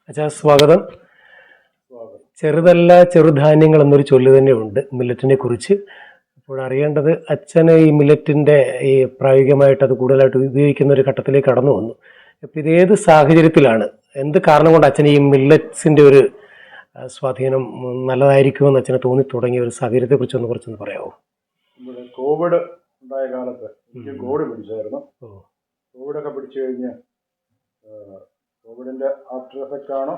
അച്ഛാ സ്വാഗതം. ചെറുതല്ല ചെറുധാന്യങ്ങൾ എന്നൊരു ചൊല്ല് തന്നെയുണ്ട് മില്ലറ്റിനെ കുറിച്ച്. അപ്പോൾ അറിയേണ്ടത് അച്ഛന് ഈ മില്ലറ്റിൻ്റെ ഈ പ്രായോഗികമായിട്ട് അത് കൂടുതലായിട്ട് ഉപയോഗിക്കുന്ന ഒരു ഘട്ടത്തിലേക്ക് കടന്നു വന്നു. അപ്പോൾ ഇതേത് സാഹചര്യത്തിലാണ്, എന്ത് കാരണം കൊണ്ട് അച്ഛന് ഈ മില്ലറ്റ്സിൻ്റെ ഒരു സ്വാധീനം നല്ലതായിരിക്കുമെന്ന് അച്ഛന് തോന്നി തുടങ്ങിയ ഒരു സാഹചര്യത്തെ കുറിച്ചൊന്ന് കുറച്ചൊന്ന് പറയാമോ? നമ്മുടെ കോവിഡ് ഉണ്ടായ കാലത്ത് എനിക്ക് കോവിഡ് പിടിച്ചായിരുന്നു. കോവിഡൊക്കെ പിടിച്ചു കഴിഞ്ഞ് കോവിഡിൻ്റെ ആഫ്റ്റർ എഫക്റ്റ് ആണോ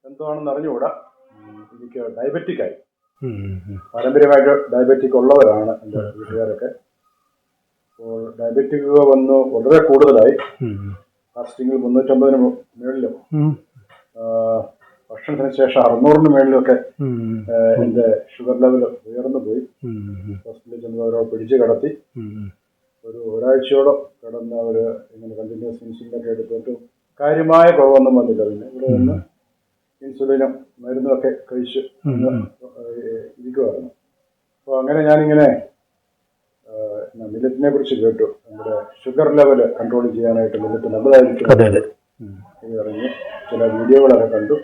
എന്താണെന്ന് അറിഞ്ഞുകൂടാ, എനിക്ക് ഡയബറ്റിക്കായി. പാരമ്പര്യമായിട്ട് ഡയബറ്റിക് ഉള്ളവരാണ് എൻ്റെ വീട്ടുകാരൊക്കെ. അപ്പോൾ ഡയബറ്റിക് വന്നു വളരെ കൂടുതലായി. ഫാസ്റ്റിങ്ങിൽ 350 മുകളിലും ഭക്ഷണത്തിന് ശേഷം 600 മുകളിലൊക്കെ എൻ്റെ ഷുഗർ ലെവൽ ഉയർന്നു പോയി. ഹോസ്പിറ്റലിൽ ചെന്ന് അവരോ പിടിച്ച് കിടത്തി. ഒരാഴ്ചയോളം കിടന്ന് അവർ ഇങ്ങനെ കണ്ടിന്യൂസ് ഇൻസുലിനൊക്കെ എടുത്തിട്ട് കാര്യമായ കുറവൊന്നും വന്നില്ല. പിന്നെ ഇവിടെ നിന്ന് ഇൻസുലിനും മരുന്നൊക്കെ കഴിച്ച് ഇരിക്കുമായിരുന്നു. അപ്പോൾ അങ്ങനെ ഞാനിങ്ങനെ മില്ലറ്റിനെ കുറിച്ച് കേട്ടു. നമ്മുടെ ഷുഗർ ലെവൽ കൺട്രോൾ ചെയ്യാനായിട്ട് മില്ലറ്റ് നല്ലതായിരിക്കും എന്ന് പറഞ്ഞ് ചില വീഡിയോകളൊക്കെ കണ്ടു.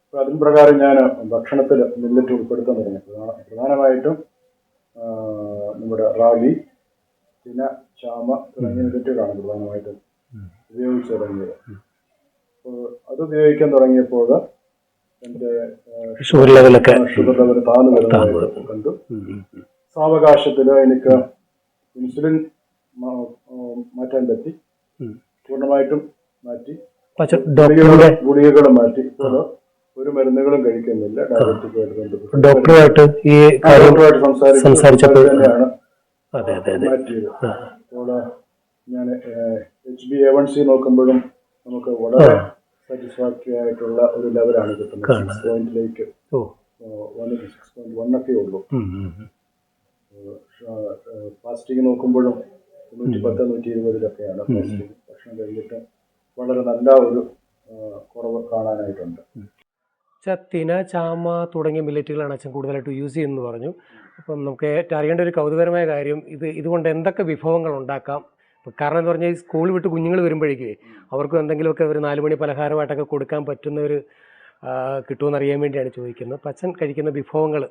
അപ്പോൾ അതിന് പ്രകാരം ഞാൻ ഭക്ഷണത്തിൽ മില്ലറ്റ് ഉൾപ്പെടുത്താൻ തുടങ്ങി. പ്രധാനമായിട്ടും നമ്മുടെ റാഗി, തിന, ചാമ തുടങ്ങിയ മില്ലറ്റുകളാണ് പ്രധാനമായിട്ടും ഉപയോഗിച്ച് തുടങ്ങിയത്. അപ്പോൾ അത് ഉപയോഗിക്കാൻ തുടങ്ങിയപ്പോൾ എൻ്റെ ഷുഗർ ലെവൽ താഴ്ന്നു വരുന്നതായിട്ട് കണ്ടു. സാവകാശത്തിൽ എനിക്ക് ഇൻസുലിൻ മാറ്റാൻ പറ്റി, പൂർണ്ണമായിട്ടും മാറ്റി. ഗുളികകളും മാറ്റി. ഇപ്പോൾ ഒരു മരുന്നുകളും കഴിക്കുന്നില്ല. ഡയബറ്റിക്കുമായിട്ട് ബന്ധപ്പെട്ട് ഡോക്ടറുമായിട്ട് സംസാരിച്ചപ്പോൾ തന്നെയാണ് മാറ്റിയത്. അപ്പോൾ ഞാൻ HbA1c നോക്കുമ്പോഴും നമുക്ക് വളരെ സാറ്റിസ്ഫാക്ടറി ആയിട്ടുള്ള ഒരു ലെവലാണ് കിട്ടുന്നത്. 6.8 6.1 ഒക്കെ ഉള്ളൂ. ഫാസ്റ്റിംഗ് നോക്കുമ്പോഴും 110 120 ഫാസ്റ്റിംഗ്. ഭക്ഷണം കഴിഞ്ഞിട്ട് വളരെ നല്ല ഒരു കുറവ് കാണാനായിട്ടുണ്ട്. തിന, ചാമ തുടങ്ങിയ മില്ലറ്റുകളാണ് അച്ഛൻ കൂടുതലായിട്ട് യൂസ് ചെയ്യുന്നത് പറഞ്ഞു. അപ്പം നമുക്ക് അറിയേണ്ട ഒരു കൗതുകരമായ കാര്യം, ഇതുകൊണ്ട് എന്തൊക്കെ വിഭവങ്ങൾ ഉണ്ടാക്കാം? കാരണം എന്ന് പറഞ്ഞാൽ ഈ സ്കൂൾ വിട്ട് കുഞ്ഞുങ്ങൾ വരുമ്പോഴേക്കേ അവർക്കും എന്തെങ്കിലുമൊക്കെ ഒരു 4 മണി പലഹാരമായിട്ടൊക്കെ കൊടുക്കാൻ പറ്റുന്ന ഒരു കിട്ടുമെന്നറിയാൻ വേണ്ടിയാണ് ചോദിക്കുന്നത്. അപ്പം അച്ഛൻ കഴിക്കുന്ന വിഭവങ്ങൾ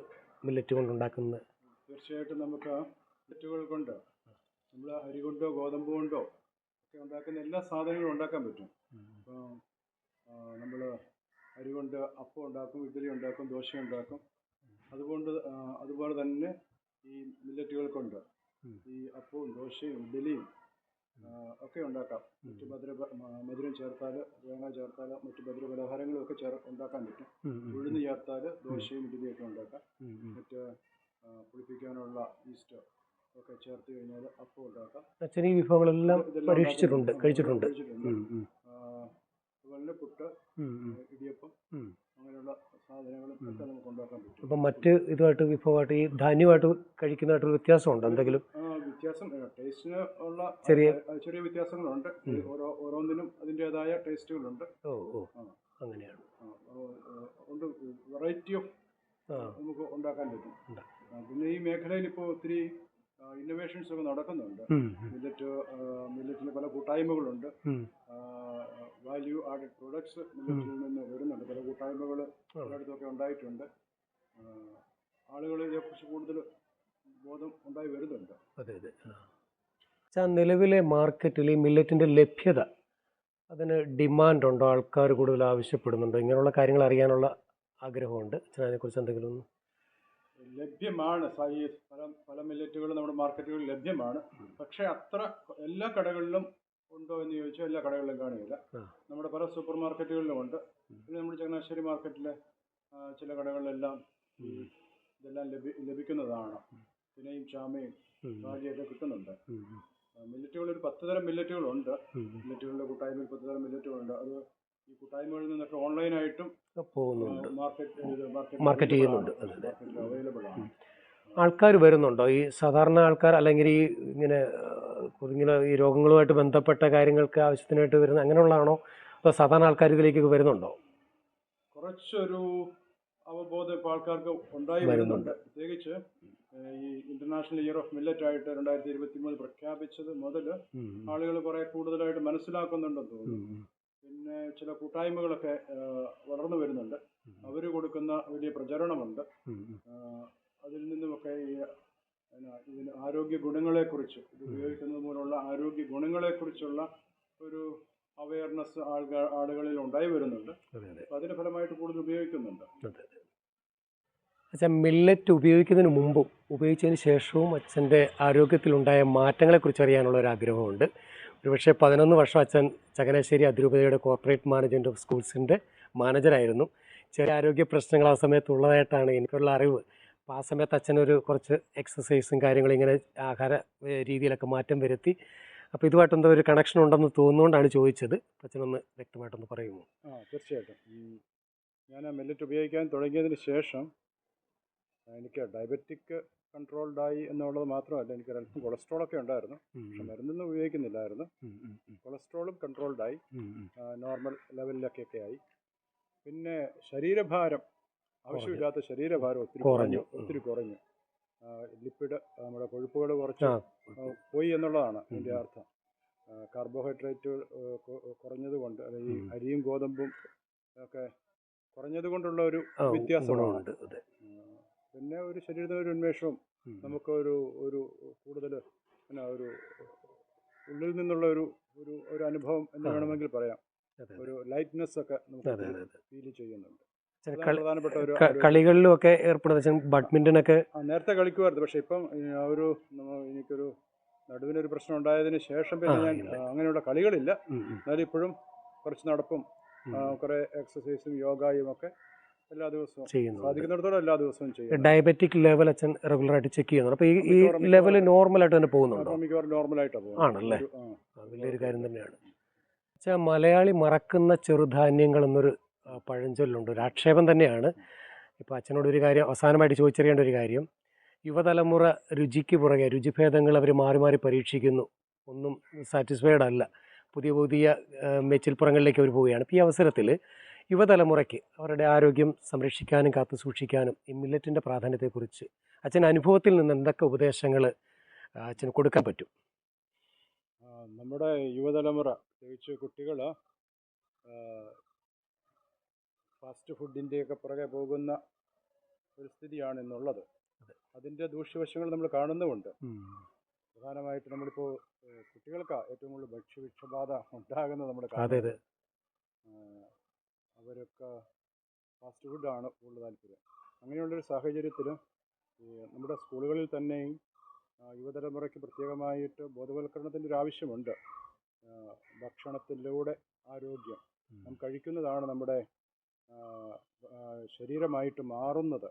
മില്ലറ്റ് കൊണ്ട് ഉണ്ടാക്കുന്നത്? തീർച്ചയായിട്ടും നമുക്ക് മില്ലറ്റുകൾ കൊണ്ട് നമ്മൾ അരി കൊണ്ടോ ഗോതമ്പ് കൊണ്ടോ ഒക്കെ ഉണ്ടാക്കുന്ന എല്ലാ സാധനങ്ങളും ഉണ്ടാക്കാൻ പറ്റും. ഇപ്പോൾ നമ്മൾ അരി കൊണ്ട് അപ്പം ഉണ്ടാക്കും, ഇഡ്ഡലി ഉണ്ടാക്കും, ദോശ ഉണ്ടാക്കും. അതുപോലെ തന്നെ ഈ മില്ലറ്റുകൾ കൊണ്ട് ഈ അപ്പവും ദോശയും ഇഡ്ഡലിയും ഒക്കെ ഉണ്ടാക്കാം. മറ്റ് മധുരം ചേർത്താൽ, തേങ്ങ ചേർത്താൽ മറ്റ് മധുര പലഹാരങ്ങളും ഒക്കെ ഉണ്ടാക്കാൻ പറ്റും. ഉഴുന്ന് ചേർത്താൽ ദോശയും ഇഡ്ഡലിയൊക്കെ ഉണ്ടാക്കാം. മറ്റ് പുളിപ്പിക്കാനുള്ള ഈസ്റ്റ് ഒക്കെ ചേർത്ത് കഴിഞ്ഞാൽ അപ്പം ഉണ്ടാക്കാം. അച്ഛൻ ഈ വിഭവങ്ങളെല്ലാം പരീക്ഷിച്ചിട്ടുണ്ട്, കഴിച്ചിട്ടുണ്ട്. അതുപോലെ പുട്ട്, ഇടിയപ്പം അങ്ങനെയുള്ള സാധനങ്ങളും ഒക്കെ നമുക്ക് ഉണ്ടാക്കാൻ പറ്റും. അപ്പം മറ്റ് ഇതുമായിട്ട് വിഭവമായിട്ട് ഈ ധാന്യമായിട്ട് കഴിക്കുന്നതായിട്ടൊരു വ്യത്യാസമുണ്ട് എന്തെങ്കിലും? വ്യത്യാസം ടേസ്റ്റിന് ഉള്ള ചെറിയ വ്യത്യാസങ്ങളുണ്ട്. ഓരോന്നിനും അതിൻ്റെതായ ടേസ്റ്റുകളുണ്ട്. അങ്ങനെയാണ്. ഉണ്ട്, വെറൈറ്റി ഓഫ് നമുക്ക് ഉണ്ടാക്കാൻ പറ്റും. പിന്നെ ഈ മേഖലയിൽ ഇപ്പോൾ ഒത്തിരി ഇന്നോവേഷൻസ് ഒക്കെ നടക്കുന്നുണ്ട്. മില്ലറ്റിന് പല കൂട്ടായ്മകളുണ്ട്. വാല്യൂ ആഡഡ് പ്രൊഡക്ട്സ് മില്ലറ്റിൽ നിന്ന് വരുന്നുണ്ട്. പല കൂട്ടായ്മകൾ പലയിടത്തൊക്കെ ഉണ്ടായിട്ടുണ്ട്. ആളുകൾ ഇതിനെക്കുറിച്ച് കൂടുതൽ ബോധം ഉണ്ടായി വരുന്നുണ്ട്. നിലവിലെ മാർക്കറ്റിൽ ഈ മില്ലറ്റിൻ്റെ ലഭ്യത, അതിന് ഡിമാൻഡ് ഉണ്ടോ? ആൾക്കാർ കൂടുതൽ ആവശ്യപ്പെടുന്നുണ്ടോ? ഇങ്ങനെയുള്ള കാര്യങ്ങൾ അറിയാനുള്ള ആഗ്രഹമുണ്ട്. അതിനെക്കുറിച്ച് എന്തെങ്കിലും? ലഭ്യമാണ്. പല മില്ലറ്റുകളും നമ്മുടെ മാർക്കറ്റുകളിൽ ലഭ്യമാണ്. പക്ഷേ അത്ര എല്ലാ കടകളിലും ഉണ്ടോ എന്ന് ചോദിച്ചാൽ എല്ലാ കടകളിലും കാണില്ല. നമ്മുടെ പല സൂപ്പർ മാർക്കറ്റുകളിലും ഉണ്ട്. പിന്നെ നമ്മുടെ ചങ്ങനാശ്ശേരി മാർക്കറ്റിലെ ചില കടകളിലെല്ലാം ഇതെല്ലാം ലഭിക്കുന്നതാണ്. തിനയും ചാമയും റാഗിയൊക്കെ കിട്ടുന്നുണ്ട്. മില്ലറ്റുകൾ ഒരു 10 തരം മില്ലറ്റുകളുണ്ട്. മില്ലറ്റുകളുടെ കൂട്ടായ്മയിൽ 10 തരം മില്ലറ്റുകളുണ്ട്. അത് ഈ കൂട്ടായ്മകളിൽ നിന്നൊക്കെ ഓൺലൈനായിട്ടും മാർക്കറ്റ് ചെയ്യുന്നുണ്ട്. അവൈലബിൾ ആണ്. ആൾക്കാർ വരുന്നുണ്ടോ? ഈ സാധാരണ ആൾക്കാർ, അല്ലെങ്കിൽ ഈ ഇങ്ങനെ ഈ രോഗങ്ങളുമായിട്ട് ബന്ധപ്പെട്ട കാര്യങ്ങൾക്ക് ആവശ്യത്തിനായിട്ട് വരുന്ന അങ്ങനെയുള്ളതാണോ? അതോ സാധാരണ ആൾക്കാർ ഇതിലേക്ക് വരുന്നുണ്ടോ? കുറച്ചൊരു അവബോധം ഇപ്പോൾ ആൾക്കാർക്ക് ഉണ്ടായി വരുന്നുണ്ട്. പ്രത്യേകിച്ച് ഈ ഇന്റർനാഷണൽ ഇയർ ഓഫ് മില്ലറ്റ് ആയിട്ട് 2023 പ്രഖ്യാപിച്ചത് മുതൽ ആളുകൾ കുറെ കൂടുതലായിട്ട് മനസ്സിലാക്കുന്നുണ്ടെന്ന് തോന്നുന്നു. പിന്നെ ചില കൂട്ടായ്മകളൊക്കെ വളർന്നു വരുന്നുണ്ട്. അവർ കൊടുക്കുന്ന വലിയ പ്രചരണമുണ്ട്. അതിൽ നിന്നുമൊക്കെ ഇതിന് ആരോഗ്യ ഗുണങ്ങളെക്കുറിച്ച്, ഇത് ഉപയോഗിക്കുന്നത് മൂലമുള്ള ആരോഗ്യ ഗുണങ്ങളെക്കുറിച്ചുള്ള ഒരു അവയർനെസ് ആളുകളിൽ ഉണ്ടായി വരുന്നുണ്ട്. അപ്പോൾ അതിൻ്റെ ഫലമായിട്ട് കൂടുതൽ ഉപയോഗിക്കുന്നുണ്ട്. അച്ഛൻ മില്ലറ്റ് ഉപയോഗിക്കുന്നതിന് മുമ്പും ഉപയോഗിച്ചതിന് ശേഷവും അച്ഛൻ്റെ ആരോഗ്യത്തിലുണ്ടായ മാറ്റങ്ങളെക്കുറിച്ച് അറിയാനുള്ള ഒരു ആഗ്രഹമുണ്ട്. ഒരുപക്ഷെ 11 വർഷം അച്ഛൻ ചങ്ങനാശ്ശേരി അതിരൂപതയുടെ കോർപ്പറേറ്റ് മാനേജ്മെൻറ്റ് ഓഫ് സ്കൂൾസിൻ്റെ മാനേജറായിരുന്നു. ചെറിയ ആരോഗ്യ പ്രശ്നങ്ങൾ ആ സമയത്തുള്ളതായിട്ടാണ് എനിക്കുള്ള അറിവ്. അപ്പോൾ ആ സമയത്ത് അച്ഛനൊരു കുറച്ച് എക്സസൈസും കാര്യങ്ങളും ഇങ്ങനെ ആഹാര രീതിയിലൊക്കെ മാറ്റം വരുത്തി. അപ്പോൾ ഇതുമായിട്ടെന്തോ ഒരു കണക്ഷൻ ഉണ്ടെന്ന് തോന്നുന്നുകൊണ്ടാണ് ചോദിച്ചത്. അച്ഛനൊന്ന് വ്യക്തമായിട്ടൊന്ന് പറയുമോ? തീർച്ചയായിട്ടും. ഞാൻ മില്ലറ്റ് ഉപയോഗിക്കാൻ തുടങ്ങിയതിന് ശേഷം എനിക്ക് ഡയബറ്റിക് കൺട്രോൾഡായി എന്നുള്ളത് മാത്രമല്ല, എനിക്ക് അല്പം കൊളസ്ട്രോളൊക്കെ ഉണ്ടായിരുന്നു. പക്ഷെ മരുന്നൊന്നും ഉപയോഗിക്കുന്നില്ലായിരുന്നു. കൊളസ്ട്രോളും കൺട്രോൾഡായി, നോർമൽ ലെവലിലൊക്കെ ആയി. പിന്നെ ശരീരഭാരം, ആവശ്യമില്ലാത്ത ശരീരഭാരം ഒത്തിരി കുറഞ്ഞു. ലിപ്പിഡ്, നമ്മുടെ കൊഴുപ്പുകൾ കുറച്ച് പോയി എന്നുള്ളതാണ് ഇതിൻ്റെ അർത്ഥം. കാർബോഹൈഡ്രേറ്റുകൾ കുറഞ്ഞതുകൊണ്ട്, അല്ലെങ്കിൽ ഈ അരിയും ഗോതമ്പും ഒക്കെ കുറഞ്ഞത് കൊണ്ടുള്ള ഒരു വ്യത്യാസമാണ്. പിന്നെ ഒരു ശരീരത്തിന് ഒരു ഉന്മേഷവും, നമുക്ക് ഒരു കൂടുതൽ ഒരു ഉള്ളിൽ നിന്നുള്ള ഒരു അനുഭവം എന്ന് വേണമെങ്കിൽ പറയാം. ഒരു ലൈറ്റ്നെസ് ഒക്കെ നമുക്ക് ഫീൽ ചെയ്യുന്നുണ്ട്. പ്രധാനപ്പെട്ട ഒരു കളികളിലും ഒക്കെ ഏർപ്പെടുന്ന ബാഡ്മിൻ്റനൊക്കെ നേരത്തെ കളിക്കുമായിരുന്നു. പക്ഷെ ഇപ്പം എനിക്കൊരു നടുവിനൊരു പ്രശ്നം ഉണ്ടായതിന് ശേഷം പിന്നെ ഞാൻ അങ്ങനെയുള്ള കളികളില്ല. എന്നാലും ഇപ്പോഴും കുറച്ച് നടപ്പും കുറേ എക്സസൈസും യോഗയും ഒക്കെ എല്ലാ ദിവസവും സാധിക്കുന്നിടത്തോളം എല്ലാ ദിവസവും ചെയ്യും. ഡയബറ്റിക് ലെവൽ അച്ഛൻ റെഗുലറായിട്ട് ചെക്ക് ചെയ്യുന്നുണ്ട്. അപ്പോൾ ഈ ലെവൽ നോർമലായിട്ട് തന്നെ പോകുന്നുണ്ടോ? മിക്കവാറും നോർമലായിട്ടാണ് പോകുന്നത്. ആണല്ലേ? വലിയൊരു കാര്യം തന്നെയാണ്. അച്ഛാ, മലയാളി മറക്കുന്ന ചെറുധാന്യങ്ങൾ എന്നൊരു പഴഞ്ചൊല്ലുണ്ട്, ഒരു ആക്ഷേപം തന്നെയാണ്. ഇപ്പോൾ അച്ഛനോടൊരു കാര്യം അവസാനമായിട്ട് ചോദിച്ചറിയേണ്ട ഒരു കാര്യം, യുവതലമുറ രുചിക്ക് പുറകെ, രുചിഭേദങ്ങൾ അവർ മാറി മാറി പരീക്ഷിക്കുന്നു, ഒന്നും സാറ്റിസ്ഫൈഡ് അല്ല, പുതിയ പുതിയ മെച്ചിൽപ്പുറങ്ങളിലേക്ക് അവർ പോവുകയാണ്. ഇപ്പോൾ ഈ അവസരത്തിൽ യുവതലമുറയ്ക്ക് അവരുടെ ആരോഗ്യം സംരക്ഷിക്കാനും കാത്തു സൂക്ഷിക്കാനും ഈ മില്ലറ്റിൻ്റെ പ്രാധാന്യത്തെക്കുറിച്ച് അച്ഛൻ അനുഭവത്തിൽ നിന്ന് എന്തൊക്കെ ഉപദേശങ്ങൾ അച്ഛന് കൊടുക്കാൻ പറ്റും? നമ്മുടെ യുവതലമുറ, പ്രത്യേകിച്ച് കുട്ടികൾ, ഫാസ്റ്റ് ഫുഡിൻ്റെയൊക്കെ പുറകെ പോകുന്ന ഒരു സ്ഥിതിയാണ് ഇന്നുള്ളത്. അതിൻ്റെ ദൂഷ്യവശങ്ങൾ നമ്മൾ കാണുന്നുമുണ്ട്. പ്രധാനമായിട്ട് നമ്മളിപ്പോൾ കുട്ടികൾക്കാണ് ഏറ്റവും കൂടുതൽ ഭക്ഷ്യവിഷബാധ ഉണ്ടാകുന്നത്. നമ്മുടെ കാണുന്നത് അവരൊക്കെ ഫാസ്റ്റ് ഫുഡാണ് കൂടുതൽ താല്പര്യം. അങ്ങനെയുള്ളൊരു സാഹചര്യത്തിൽ നമ്മുടെ സ്കൂളുകളിൽ തന്നെയും യുവതലമുറയ്ക്ക് പ്രത്യേകമായിട്ട് ബോധവൽക്കരണത്തിൻ്റെ ഒരു ആവശ്യമുണ്ട്. ഭക്ഷണത്തിലൂടെ ആരോഗ്യം, നാം കഴിക്കുന്നതാണ് നമ്മുടെ ശരീരമായിട്ട് മാറുന്നത്.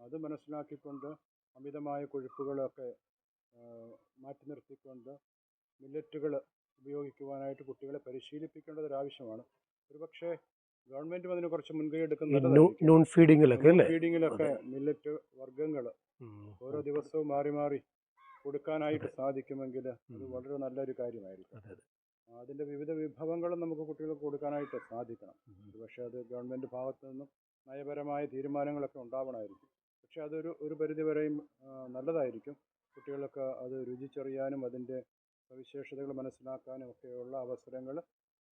അത് മനസ്സിലാക്കിക്കൊണ്ട് അമിതമായ കൊഴുപ്പുകളൊക്കെ മാറ്റി നിർത്തിക്കൊണ്ട് മില്ലറ്റുകൾ ഉപയോഗിക്കുവാനായിട്ട് കുട്ടികളെ പരിശീലിപ്പിക്കേണ്ടതൊരാവശ്യമാണ്. ഒരുപക്ഷെ ഗവൺമെൻറ്റും അതിന് കുറച്ച് മുൻകൈ എടുക്കുന്നുണ്ട്. ഫീഡിങ്ങിലൊക്കെ മില്ലറ്റ് വർഗ്ഗങ്ങൾ ഓരോ ദിവസവും മാറി മാറി കൊടുക്കാനായിട്ട് സാധിക്കുമെങ്കിൽ അത് വളരെ നല്ലൊരു കാര്യമായിരിക്കും. അതിൻ്റെ വിവിധ വിഭവങ്ങളും നമുക്ക് കുട്ടികൾക്ക് കൊടുക്കാനായിട്ട് സാധിക്കണം. പക്ഷേ അത് ഗവൺമെൻറ് ഭാഗത്തു നിന്നും നയപരമായ തീരുമാനങ്ങളൊക്കെ ഉണ്ടാവണമായിരിക്കും. പക്ഷേ ഒരു പരിധിവരെയും നല്ലതായിരിക്കും. കുട്ടികൾക്ക് അത് രുചിച്ചറിയാനും അതിൻ്റെ സവിശേഷതകൾ മനസ്സിലാക്കാനും ഒക്കെയുള്ള അവസരങ്ങൾ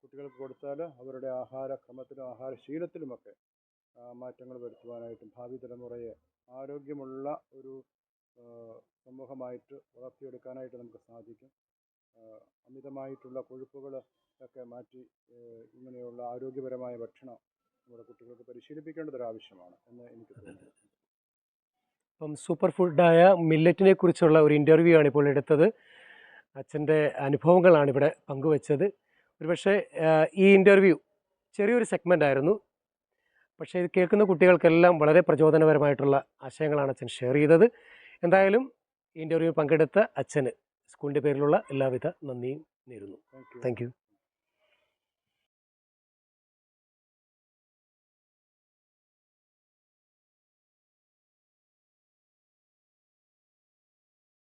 കുട്ടികൾക്ക് കൊടുത്താൽ അവരുടെ ആഹാരക്രമത്തിലും ആഹാരശീലത്തിലുമൊക്കെ മാറ്റങ്ങൾ വരുത്തുവാനായിട്ടും ഭാവി തലമുറയെ ആരോഗ്യമുള്ള ഒരു സമൂഹമായിട്ട് വളർത്തിയെടുക്കാനായിട്ട് നമുക്ക് സാധിക്കും. അമിതമായിട്ടുള്ള കൊഴുപ്പുകൾ ഒക്കെ മാറ്റി ഇങ്ങനെയുള്ള ആരോഗ്യപരമായ ഭക്ഷണം നമ്മുടെ കുട്ടികൾക്ക് പരിശീലിപ്പിക്കേണ്ടതൊരാവശ്യമാണ് എന്ന് എനിക്ക് തോന്നുന്നു. അപ്പം സൂപ്പർ ഫുഡായ മില്ലറ്റിനെ കുറിച്ചുള്ള ഒരു ഇൻ്റർവ്യൂ ആണ് ഇപ്പോൾ എടുത്തത്. അച്ഛൻ്റെ അനുഭവങ്ങളാണ് ഇവിടെ പങ്കുവച്ചത്. ഒരുപക്ഷെ ഈ ഇൻ്റർവ്യൂ ചെറിയൊരു സെഗ്മെൻ്റ് ആയിരുന്നു, പക്ഷേ ഇത് കേൾക്കുന്ന കുട്ടികൾക്കെല്ലാം വളരെ പ്രചോദനപരമായിട്ടുള്ള ആശയങ്ങളാണ് അച്ഛൻ ഷെയർ ചെയ്തത്. എന്തായാലും ഈ ഇൻ്റർവ്യൂ പങ്കെടുത്ത അച്ഛന് സ്കൂളിൻ്റെ പേരിലുള്ള എല്ലാവിധ നന്ദിയും നേരുന്നു. Thank you.